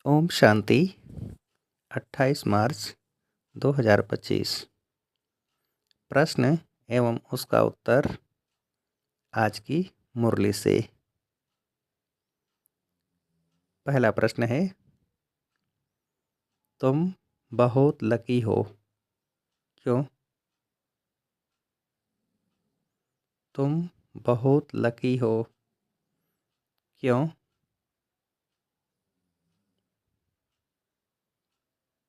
ओम शांति 28 मार्च 2025। प्रश्न एवं उसका उत्तर आज की मुरली से। पहला प्रश्न है, तुम बहुत लकी हो। क्यों? तुम बहुत लकी हो। क्यों?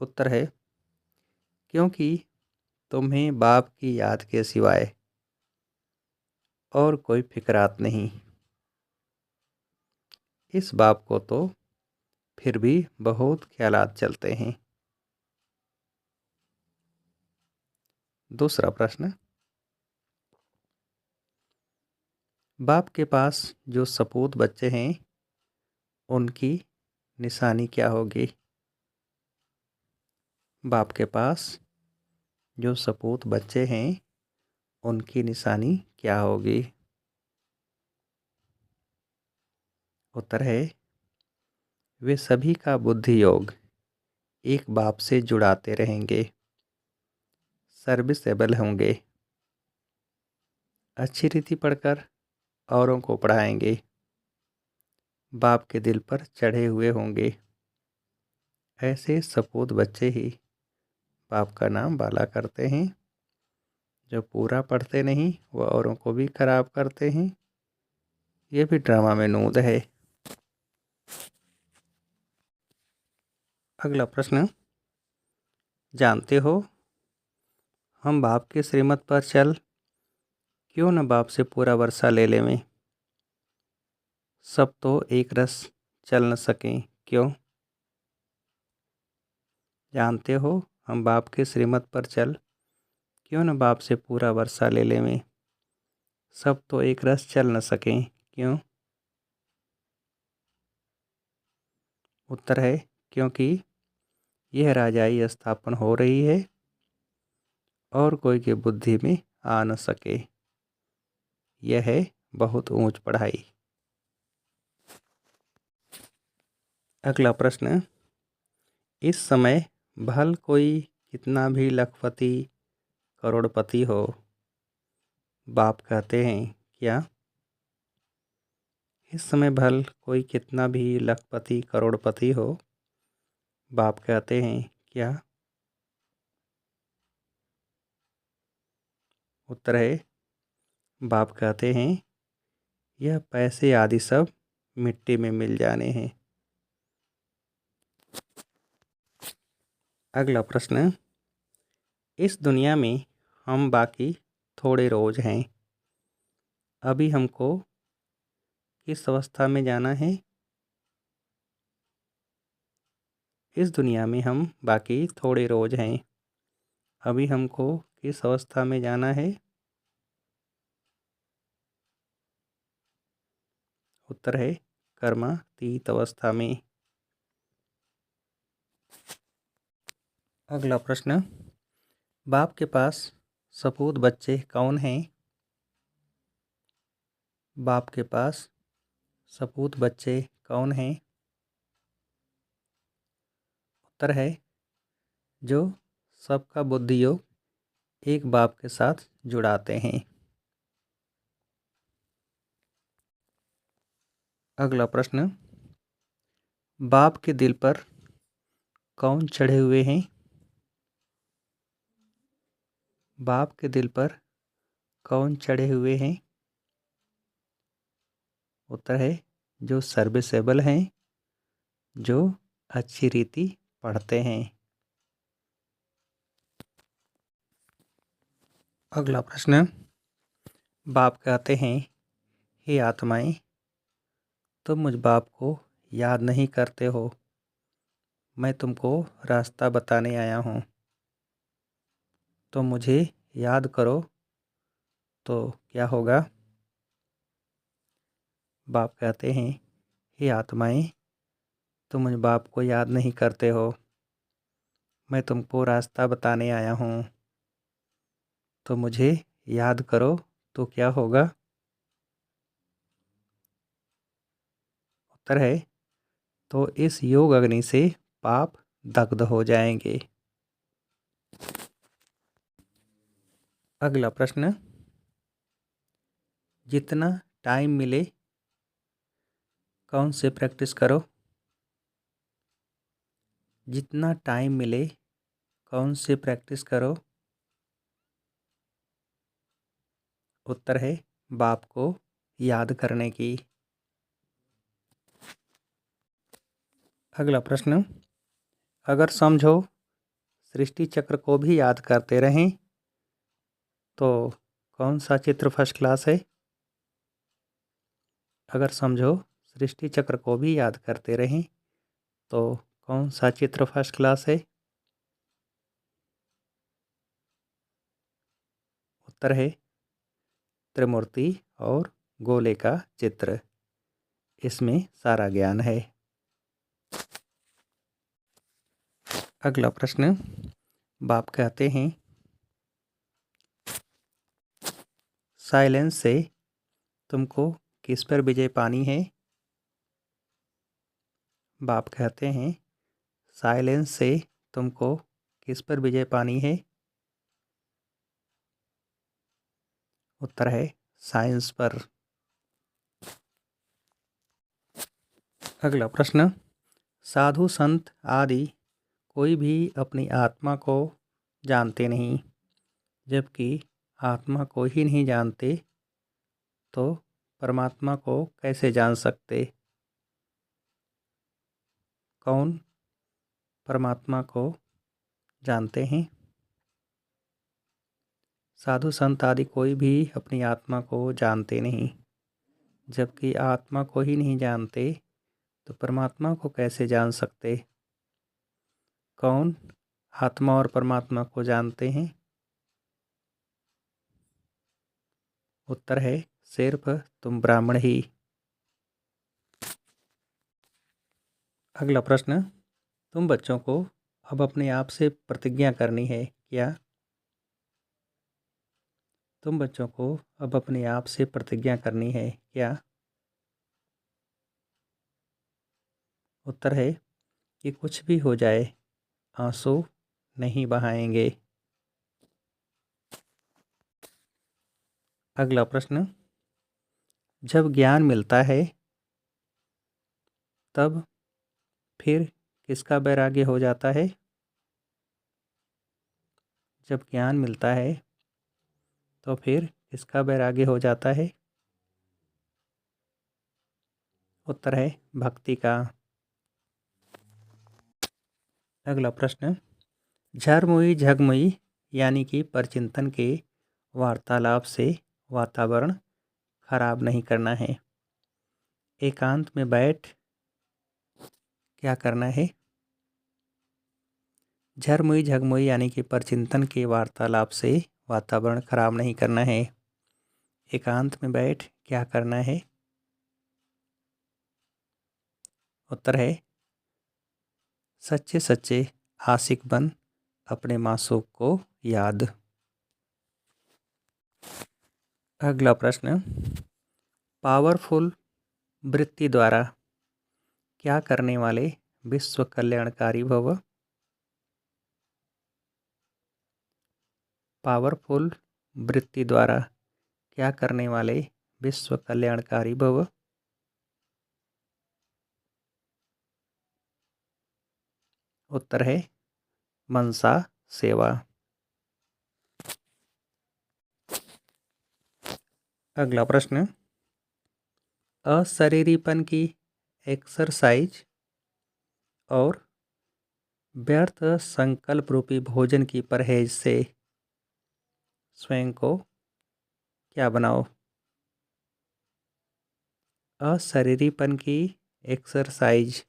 उत्तर है, क्योंकि तुम्हें बाप की याद के सिवाय और कोई फिक्रात नहीं। इस बाप को तो फिर भी बहुत ख्यालात चलते हैं। दूसरा प्रश्न, बाप के पास जो सपूत बच्चे हैं उनकी निशानी क्या होगी? बाप के पास जो सपूत बच्चे हैं उनकी निशानी क्या होगी? उत्तर है, वे सभी का बुद्धि योग एक बाप से जुड़ाते रहेंगे, सर्विसेबल होंगे, अच्छी रीति पढ़कर औरों को पढ़ाएंगे, बाप के दिल पर चढ़े हुए होंगे। ऐसे सपूत बच्चे ही बाप का नाम बाला करते हैं। जो पूरा पढ़ते नहीं वह औरों को भी खराब करते हैं। ये भी ड्रामा में नूद है। अगला प्रश्न, जानते हो हम बाप के श्रीमत पर चल क्यों न बाप से पूरा वर्षा ले लेवें। सब तो एक रस चल न सकें, क्यों? जानते हो हम बाप के श्रीमत पर चल क्यों न बाप से पूरा वर्षा ले लेवें। सब तो एक रस चल न सकें, क्यों? उत्तर है, क्योंकि यह राजाई स्थापन हो रही है और कोई की बुद्धि में आ न सके। यह है बहुत ऊंच पढ़ाई। अगला प्रश्न, इस समय भल कोई कितना भी लखपति करोड़पति हो, बाप कहते हैं क्या? इस समय भल कोई कितना भी लखपति करोड़पति हो, बाप कहते हैं क्या? उत्तर है, बाप कहते हैं यह पैसे आदि सब मिट्टी में मिल जाने हैं। अगला प्रश्न, इस दुनिया में हम बाकी थोड़े रोज हैं। अभी हमको किस अवस्था में जाना है? इस दुनिया में हम बाकी थोड़े रोज हैं। अभी हमको किस अवस्था में जाना है? उत्तर है, कर्मातीत अवस्था में। अगला प्रश्न, बाप के पास सपूत बच्चे कौन हैं? बाप के पास सपूत बच्चे कौन हैं? उत्तर है, जो सबका बुद्धि योग एक बाप के साथ जुड़ाते हैं। अगला प्रश्न, बाप के दिल पर कौन चढ़े हुए हैं? बाप के दिल पर कौन चढ़े हुए हैं? उत्तर है, जो सर्विसेबल हैं, जो अच्छी रीति पढ़ते हैं। अगला प्रश्न, बाप कहते हैं, हे आत्माएं, तुम मुझ बाप को याद नहीं करते हो। मैं तुमको रास्ता बताने आया हूँ, तो मुझे याद करो तो क्या होगा? बाप कहते हैं, हे आत्माएं, तुम मुझ बाप को याद नहीं करते हो। मैं तुमको रास्ता बताने आया हूँ, तो मुझे याद करो तो क्या होगा? उत्तर है, तो इस योग अग्नि से पाप दग्ध हो जाएंगे। अगला प्रश्न, जितना टाइम मिले कौन से प्रैक्टिस करो? जितना टाइम मिले कौन से प्रैक्टिस करो? उत्तर है बाप को याद करने की। अगला प्रश्न, अगर समझो सृष्टि चक्र को भी याद करते रहें तो कौन सा चित्र फर्स्ट क्लास है? अगर समझो सृष्टि चक्र को भी याद करते रहें तो कौन सा चित्र फर्स्ट क्लास है? उत्तर है त्रिमूर्ति और गोले का चित्र। इसमें सारा ज्ञान है। अगला प्रश्न, बाप कहते हैं साइलेंस से तुमको किस पर विजय पानी है? बाप कहते हैं साइलेंस से तुमको किस पर विजय पानी है? उत्तर है साइंस पर। अगला प्रश्न, साधु संत आदि कोई भी अपनी आत्मा को जानते नहीं, जबकि आत्मा को ही नहीं जानते तो परमात्मा को कैसे जान सकते? कौन परमात्मा को जानते हैं? साधु संत आदि कोई भी अपनी आत्मा को जानते नहीं, जबकि आत्मा को ही नहीं जानते तो परमात्मा को कैसे जान सकते? कौन आत्मा और परमात्मा को जानते हैं? उत्तर है सिर्फ तुम ब्राह्मण ही। अगला प्रश्न, तुम बच्चों को अब अपने आप से प्रतिज्ञा करनी है क्या? तुम बच्चों को अब अपने आप से प्रतिज्ञा करनी है क्या? उत्तर है कि कुछ भी हो जाए आंसू नहीं बहाएंगे। अगला प्रश्न, जब ज्ञान मिलता है तब फिर किसका वैराग्य हो जाता है? जब ज्ञान मिलता है तो फिर किसका वैराग्य हो जाता है? उत्तर है भक्ति का। अगला प्रश्न, झरमुई झगमुई यानी कि परचिंतन के वार्तालाप से वातावरण खराब नहीं करना है। एकांत में बैठ क्या करना है? झरमुई झगमुई यानी कि परचिंतन के वार्तालाप से वातावरण खराब नहीं करना है। एकांत में बैठ क्या करना है? उत्तर है सच्चे सच्चे आशिक बन अपने मासूक को याद। अगला प्रश्न, पावरफुल वृत्ति द्वारा क्या करने वाले विश्व कल्याणकारी भव? पावरफुल वृत्ति द्वारा क्या करने वाले विश्व कल्याणकारी भव? उत्तर है मनसा सेवा। अगला प्रश्न, अशरीरीपन की एक्सरसाइज और व्यर्थ संकल्प रूपी भोजन की परहेज से स्वयं को क्या बनाओ? अशरीरीपन की एक्सरसाइज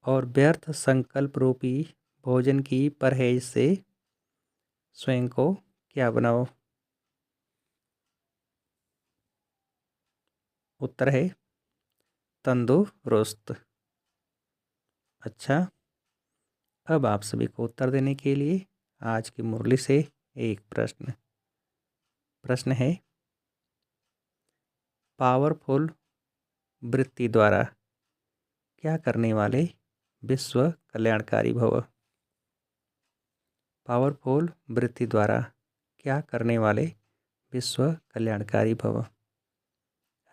और व्यर्थ संकल्प रूपी भोजन की परहेज से स्वयं को क्या बनाओ? उत्तर है तंदुरुस्त। अच्छा, अब आप सभी को उत्तर देने के लिए आज की मुरली से एक प्रश्न। प्रश्न है, पावरफुल वृत्ति द्वारा क्या करने वाले विश्व कल्याणकारी भव। पावरफुल वृत्ति द्वारा क्या करने वाले विश्व कल्याणकारी भव।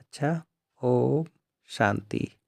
अच्छा, ओम शांति।